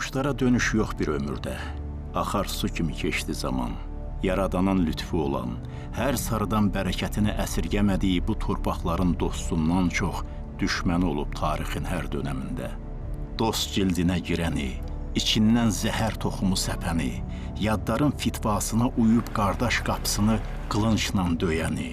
Başlara dönüş yox bir ömürdə. Axar su kimi keçdi zaman. Yaradanın lütfu olan, hər sarıdan bərəkətini əsirgəmədiyi bu torpaqların dostundan çox düşməni olub tarixin hər dönəmində. Dost cildinə girəni, içindən zəhər toxumu səpəni, yadların fitvasına uyub qardaş qapısını qılınçla döyəni.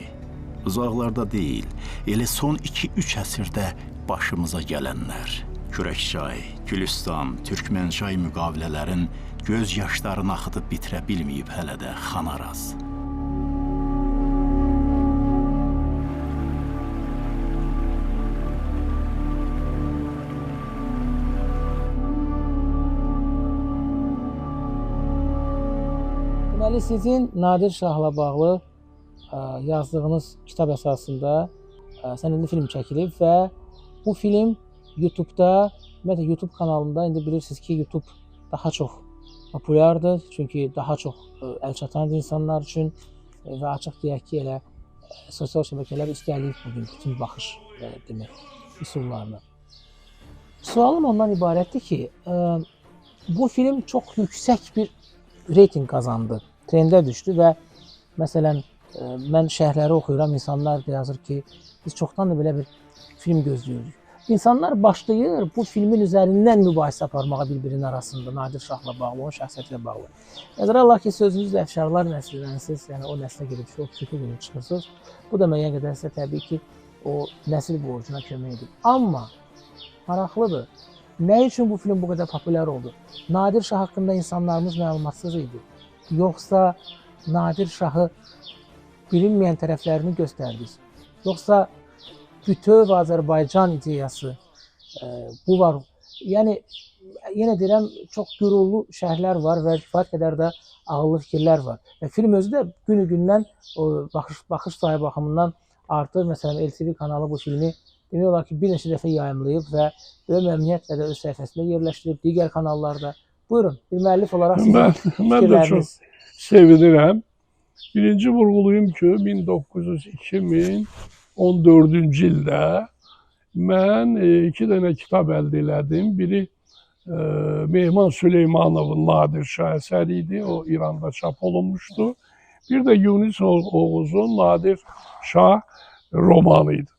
Uzaqlarda deyil, elə son 2-3 əsrdə başımıza gələnlər. Kürəkçay, Gülüstan, Türkmençay müqavilələrin göz yaşlarını axıdıb bitirə bilməyib hələ də Xanaraz. Deməli, sizin Nadir Şahla bağlı yazdığınız kitab əsasında sənədli film çəkilib və bu film YouTube'da, ümumiyyətlə YouTube kanalında indi bilirsiniz ki, YouTube daha çox populyardır. Çünki daha çox əlçatandır insanlar üçün və açıq deyək ki, elə sosial şəbəkələr üstələyib bugün bütün baxış demək üsullarını. Sualım ondan ibarətdir ki, bu film çox yüksək bir reyting qazandı, trendə düşdü və məsələn, mən şərhləri oxuyuram, insanlar da yazır ki, biz çoxdan da belə bir film gözləyirik. İnsanlar başlayır bu filmin üzərindən mübahisə aparmağa bir-birinin arasında Nadir Şahla bağlı, onun şəxsiyyətilə bağlı. Nəzərə alaq ki, sözünüzlə əfşarlar nəsillənsiniz, yəni o nəslə gedib çox kötü qılıb çıxırsınız. Bu da müəyyən qədər sizə təbii ki, o nəsil borcuna kömək edib. Amma maraqlıdır, nə üçün bu film bu qədər populyar oldu? Nadir Şah haqqında insanlarımız məlumatsız idi. Yoxsa Nadir Şahı bilinməyən tərəflərini göstərdiniz? Yoxsa bütöv Azərbaycan ideyası bu var. Yəni, yenə deyirəm, çox gürullu şərhlər var və kifayət qədər də ağıllı fikirlər var. Və film özü də günü-gündən baxış sayı baxımından artır. Məsələn, LTV kanalı bu filmi demək olar ki, bir neçə dəfə yayımlayıb və böyük məmnuniyyətlə də öz səhifəsində yerləşdirib digər kanallarda. Buyurun, bir müəllif olaraq sizin fikirləriniz. Mən də çox sevinirəm. Birinci vurğulayım ki, 2014-cü ildə mən 2 dənə kitab əldə elədim. Biri Mehman Süleymanovun Nadir Şah əsəri idi, o İranda çap olunmuşdu. Bir də Yunus Oğuzun Nadir Şah romanı idi.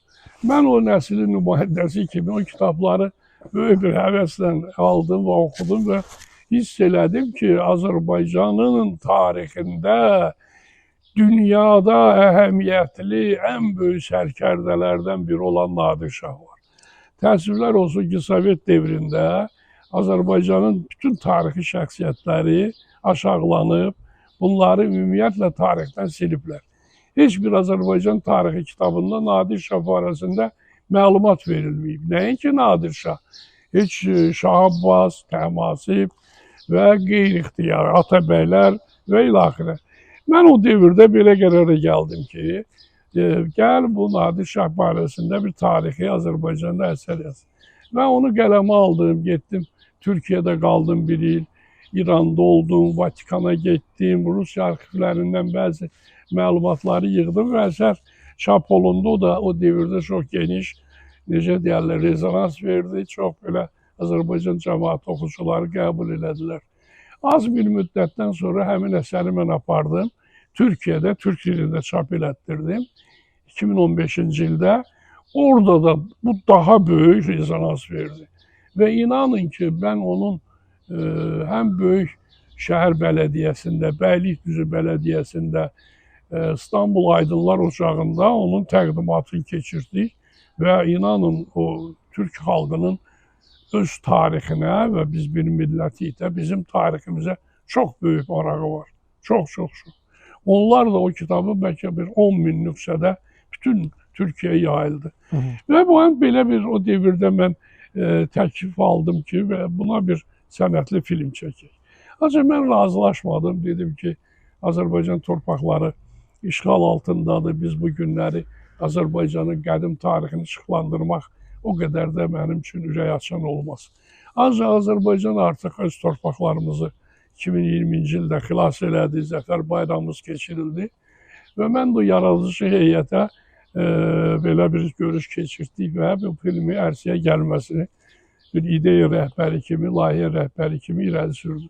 Mən o nəslin nümayəndəsi kimi o kitabları böyük bir həvəslə aldım və oxudum və hiss elədim ki, Azərbaycanın tarixində dünyada əhəmiyyətli, ən böyük sərkərdələrdən biri olan Nadir Şah var. Təəssüflər olsun ki, Sovet devrində Azərbaycanın bütün tarixi şəxsiyyətləri aşağılanıb, bunları ümumiyyətlə tarixdən siliblər. Heç bir Azərbaycan tarixi kitabında Nadir Şah barəsində məlumat verilməyib. Nəinki Nadir Şah, heç Şah Abbas, Təhmasib və qeyri-ixtiyar, Atabəylər və ilaxirə. Mən o devirdə belə qərara gəldim ki, gəl bu Nadir Şah barəsində bir tarixi Azərbaycanda əsər yazım. Və onu qələmə aldım, getdim, Türkiyədə qaldım bir il, İranda oldum, Vatikana getdim, Rus arxivlərindən bəzi məlumatları yığdım və əsər çap olundu. O da o devirdə çox geniş, necə deyərlər, rezonans verdi, çox belə Azərbaycan cəmaət oxucuları qəbul elədilər. Az bir müddətdən sonra həmin əsəri mən apardım. Türkiyədə, Türk dilində çap elətdirdim. 2015-ci ildə. Orada da bu daha böyük rezonans verdi. Və inanın ki, mən onun həm böyük şəhər bələdiyyəsində, Bəylikdüzü bələdiyyəsində, İstanbul Aydınlar Ocağında onun təqdimatını keçirdik. Və inanın o Türk xalqının öz tarixinə və biz bir millətik də bizim tariximizə çox böyük marağı var. Çox. Onlar da o kitabı bəlkə bir 10 min nüsxədə bütün Türkiyəyə yayıldı. Və bu belə bir o devirdə mən təklif aldım ki, və buna bir sənətli film çəkək. Ancaq mən razılaşmadım. Dedim ki, Azərbaycan torpaqları işğal altındadır. Biz bu günləri Azərbaycanın qədim tarixini işıqlandırmaq o qədər də mənim üçün ürək açan olmaz. Ancaq Azərbaycan artıq öz torpaqlarımızı 2020-ci ildə xilas elədi, Zəfər bayramımız keçirildi və mən bu yaradıcı heyətə belə bir görüş keçirdik və bu filmi ərsəyə gəlməsini bir ideya rəhbəri kimi, layihə rəhbəri kimi irəli sürdüm.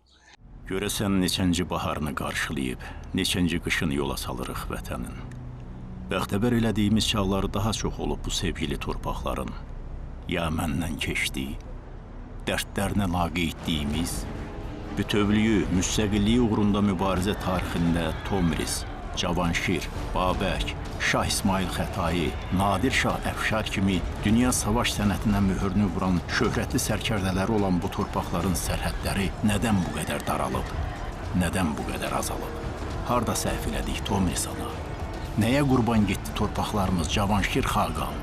Görəsən neçənci baharını qarşılayıb, neçənci qışını yola salırıq vətənin. Bəxtəbər elədiyimiz çağları daha çox olub bu sevgili torpaqların. Ya məndən keçdi, dərdlərinə laqi etdiyimiz, bütövlüyü, müstəqilliyi uğrunda mübarizə tarixində Tomris, Cavanşir, Babək, Şah İsmail Xətai, Nadir Şah Əfşar kimi dünya savaş sənətinə mühürünü vuran şöhrətli sərkərdələri olan bu torpaqların sərhədləri nədən bu qədər daralıb, nədən bu qədər azalıb? Harda səhv elədik Tomris ana? Nəyə qurban getdi torpaqlarımız Cavanşir Xaqan?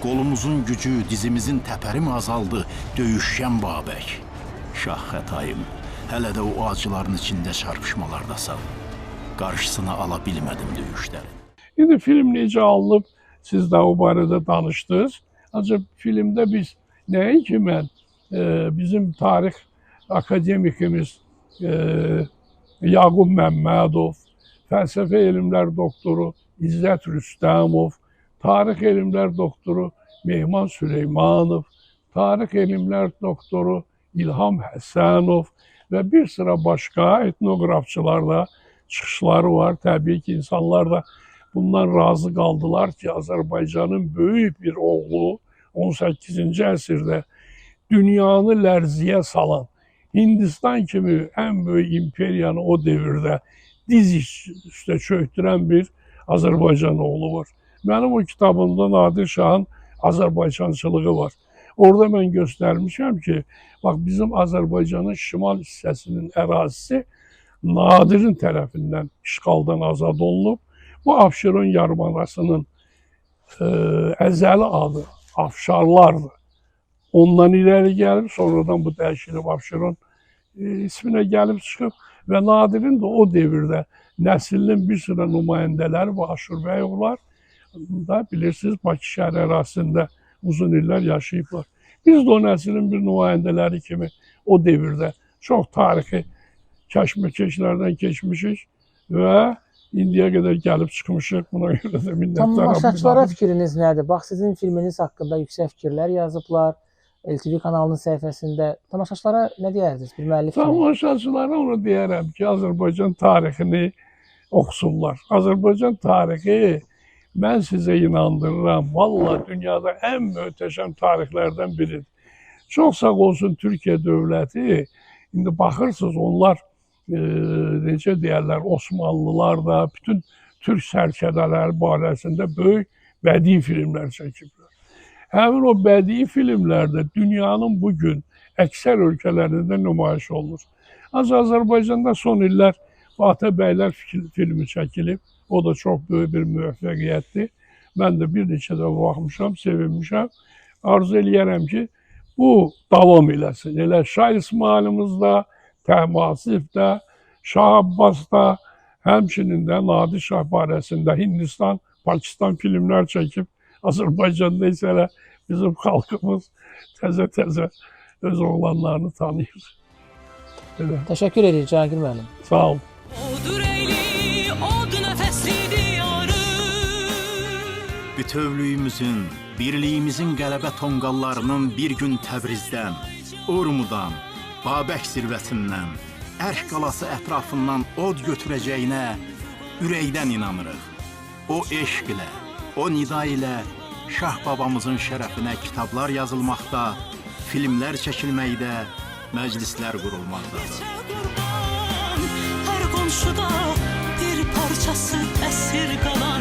Qolumuzun gücü, dizimizin təpəri mi azaldı, döyüşkən Babək? Şah Xətayım, hələ də o acıların içində çarpışmalardasan. Qarşısına ala bilmədim döyüşlərin. İndi film necə alınıb, siz də o barədə danışdınız. Ancaq filmdə biz nəinki mən, bizim tarix akademikimiz Yaqub Məmmədov, fəlsəfə elmlər doktoru İzzət Rüstəmov, tarix elmlər doktoru Mehman Süleymanov, tarix elmlər doktoru İlham Həsənov və bir sıra başqa etnoqrafçılarla çıxışları var. Təbii ki, insanlar da bundan razı qaldılar ki, Azərbaycanın böyük bir oğlu 18-ci əsrdə dünyanı lərziyə salan, Hindistan kimi ən böyük imperiyanı o devirdə diz üstə çöktürən bir Azərbaycan oğlu var. Mənim o kitabımda Nadir Şahın Azərbaycançılığı var. Orada mən göstərmişəm ki, bax bizim Azərbaycanın şimal hissəsinin ərazisi Nadir'in tərəfindən işğaldan azad olunub. Bu Abşeron yarımadasının əzəli adı Afşarlardır. Ondan irəli gəlib, sonradan bu dəyişilib Abşeron isminə gəlib çıxıb və Nadir'in də o devirdə nəslinin bir sıra nümayəndələri və Aşurbəyovlar da bilirsiniz Bakı şəhər ərazisində uzun illər yaşayıblar. Biz də o nəslin bir nümayəndələri kimi o devirdə çox tarixi kəşməkeşlərdən keçmişik və indiyə qədər gəlib çıxmışıq. Buna görə də minnətdaram. Tamaşaçılara fikriniz nədir? Bax, sizin filminiz haqqında yüksək fikirlər yazıblar. LTV kanalının səhifəsində. Tamaşaçılara nə deyərdiniz? Bir müəllif kimi. Tamaşaçılara onu deyərəm ki, Azərbaycan tarixini oxusunlar. Azərbaycan tarixi, mən sizə inandırıram, valla dünyada ən möhtəşəm tarixlərdən biridir. Çox sağ olsun Türkiyə dövləti. İndi baxırsınız, onlar necə deyərlər, Osmanlılar da bütün Türk sərkədələri barəsində böyük bədii filmlər çəkiblər. Həmin o bədii filmlərdə dünyanın bugün əksər ölkələrində nümayiş olunur. Azərbaycanda son illər Fatih Bəylər filmi çəkilib. O da çox böyük bir müvəffəqiyyətdir. Mən də bir neçə də baxmışam, sevinmişəm. Arzu eləyərəm ki, bu davam eləsin. Elə Şah İsmailimiz də, Təhmasib də, Şah Abbas da, həmçinin də Nadir Şah barəsində Hindistan, Pakistan filmlər çəkib, Azərbaycanda isə elə bizim xalqımız təzə-təzə öz oğlanlarını tanıyır. Təşəkkür edirik Cahangir müəllim. Sağ olun. Odur eyli, od nəfəsli diyarı. Bütövlüyümüzün, birliyimizin qələbə tonqallarının bir gün Təbrizdən, Urmudan, Babək zirvəsindən, Ərş qalası ətrafından od götürəcəyinə ürəkdən inanırıq. O eşq ilə, o nida ilə Şah babamızın şərəfinə kitablar yazılmaqda, filmlər çəkilməkdə, məclislər qurulmaqdadır. Hər qonşuda bir parçası əsir qalan